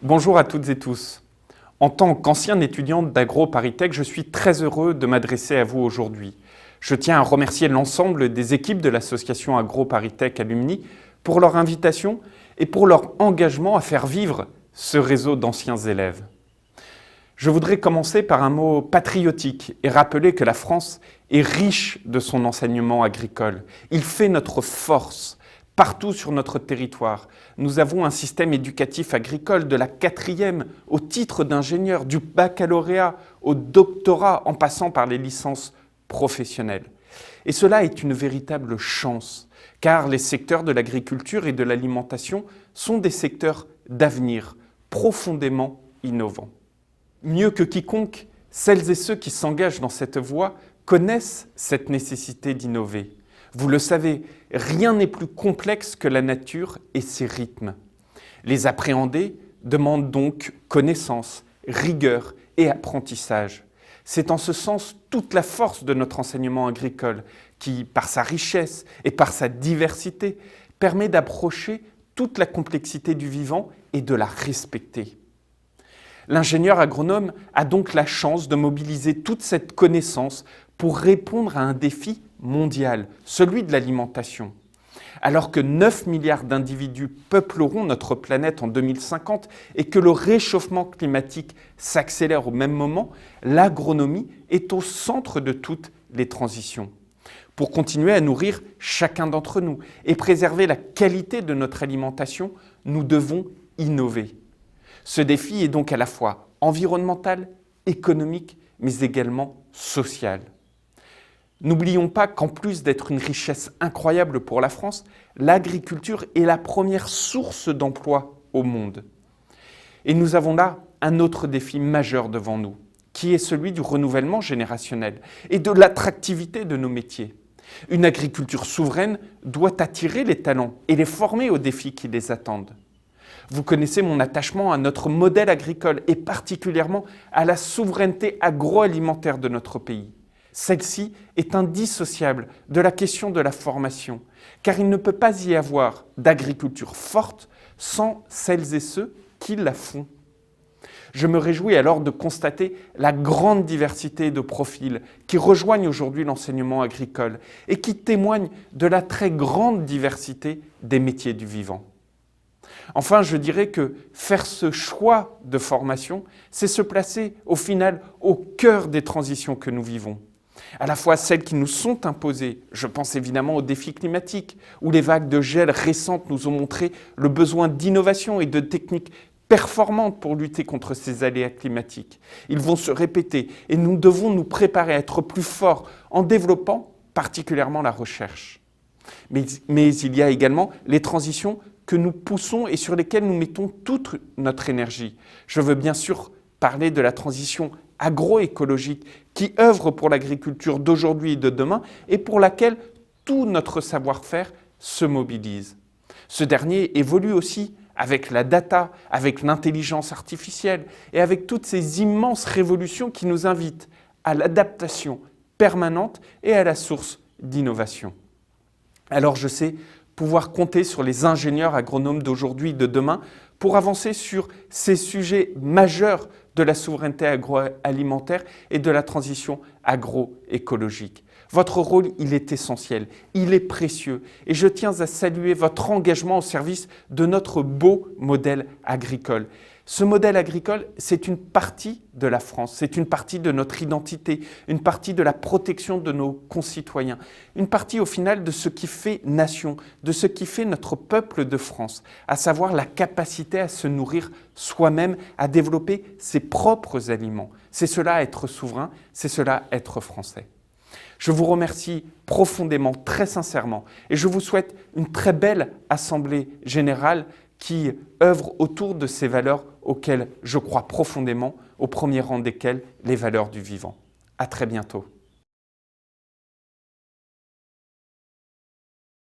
Bonjour à toutes et tous. En tant qu'ancien étudiant d'AgroParisTech, je suis très heureux de m'adresser à vous aujourd'hui. Je tiens à remercier l'ensemble des équipes de l'association AgroParisTech Alumni pour leur invitation et pour leur engagement à faire vivre ce réseau d'anciens élèves. Je voudrais commencer par un mot patriotique et rappeler que la France est riche de son enseignement agricole. Il fait notre force. Partout sur notre territoire, nous avons un système éducatif agricole de la 4e au titre d'ingénieur, du baccalauréat au doctorat en passant par les licences professionnelles. Et cela est une véritable chance, car les secteurs de l'agriculture et de l'alimentation sont des secteurs d'avenir, profondément innovants. Mieux que quiconque, celles et ceux qui s'engagent dans cette voie connaissent cette nécessité d'innover. Vous le savez, rien n'est plus complexe que la nature et ses rythmes. Les appréhender demande donc connaissance, rigueur et apprentissage. C'est en ce sens toute la force de notre enseignement agricole qui, par sa richesse et par sa diversité, permet d'approcher toute la complexité du vivant et de la respecter. L'ingénieur agronome a donc la chance de mobiliser toute cette connaissance pour répondre à un défi mondial, celui de l'alimentation. Alors que 9 milliards d'individus peupleront notre planète en 2050 et que le réchauffement climatique s'accélère au même moment, l'agronomie est au centre de toutes les transitions. Pour continuer à nourrir chacun d'entre nous et préserver la qualité de notre alimentation, nous devons innover. Ce défi est donc à la fois environnemental, économique, mais également social. N'oublions pas qu'en plus d'être une richesse incroyable pour la France, l'agriculture est la première source d'emploi au monde. Et nous avons là un autre défi majeur devant nous, qui est celui du renouvellement générationnel et de l'attractivité de nos métiers. Une agriculture souveraine doit attirer les talents et les former aux défis qui les attendent. Vous connaissez mon attachement à notre modèle agricole et particulièrement à la souveraineté agroalimentaire de notre pays. Celle-ci est indissociable de la question de la formation, car il ne peut pas y avoir d'agriculture forte sans celles et ceux qui la font. Je me réjouis alors de constater la grande diversité de profils qui rejoignent aujourd'hui l'enseignement agricole et qui témoignent de la très grande diversité des métiers du vivant. Enfin, je dirais que faire ce choix de formation, c'est se placer au final au cœur des transitions que nous vivons. À la fois celles qui nous sont imposées, je pense évidemment aux défis climatiques, où les vagues de gel récentes nous ont montré le besoin d'innovation et de techniques performantes pour lutter contre ces aléas climatiques. Ils vont se répéter et nous devons nous préparer à être plus forts en développant particulièrement la recherche. Mais il y a également les transitions que nous poussons et sur lesquelles nous mettons toute notre énergie. Je veux bien sûr parler de la transition agroécologique qui œuvre pour l'agriculture d'aujourd'hui et de demain et pour laquelle tout notre savoir-faire se mobilise. Ce dernier évolue aussi avec la data, avec l'intelligence artificielle et avec toutes ces immenses révolutions qui nous invitent à l'adaptation permanente et à la source d'innovation. Alors je sais pouvoir compter sur les ingénieurs agronomes d'aujourd'hui et de demain pour avancer sur ces sujets majeurs de la souveraineté agroalimentaire et de la transition agroécologique. Votre rôle, il est essentiel, il est précieux et je tiens à saluer votre engagement au service de notre beau modèle agricole. Ce modèle agricole, c'est une partie de la France, c'est une partie de notre identité, une partie de la protection de nos concitoyens, une partie au final de ce qui fait nation, de ce qui fait notre peuple de France, à savoir la capacité à se nourrir soi-même, à développer ses propres aliments. C'est cela être souverain, c'est cela être français. Je vous remercie profondément, très sincèrement, et je vous souhaite une très belle assemblée générale qui œuvre autour de ces valeurs auxquelles je crois profondément, au premier rang desquelles les valeurs du vivant. À très bientôt.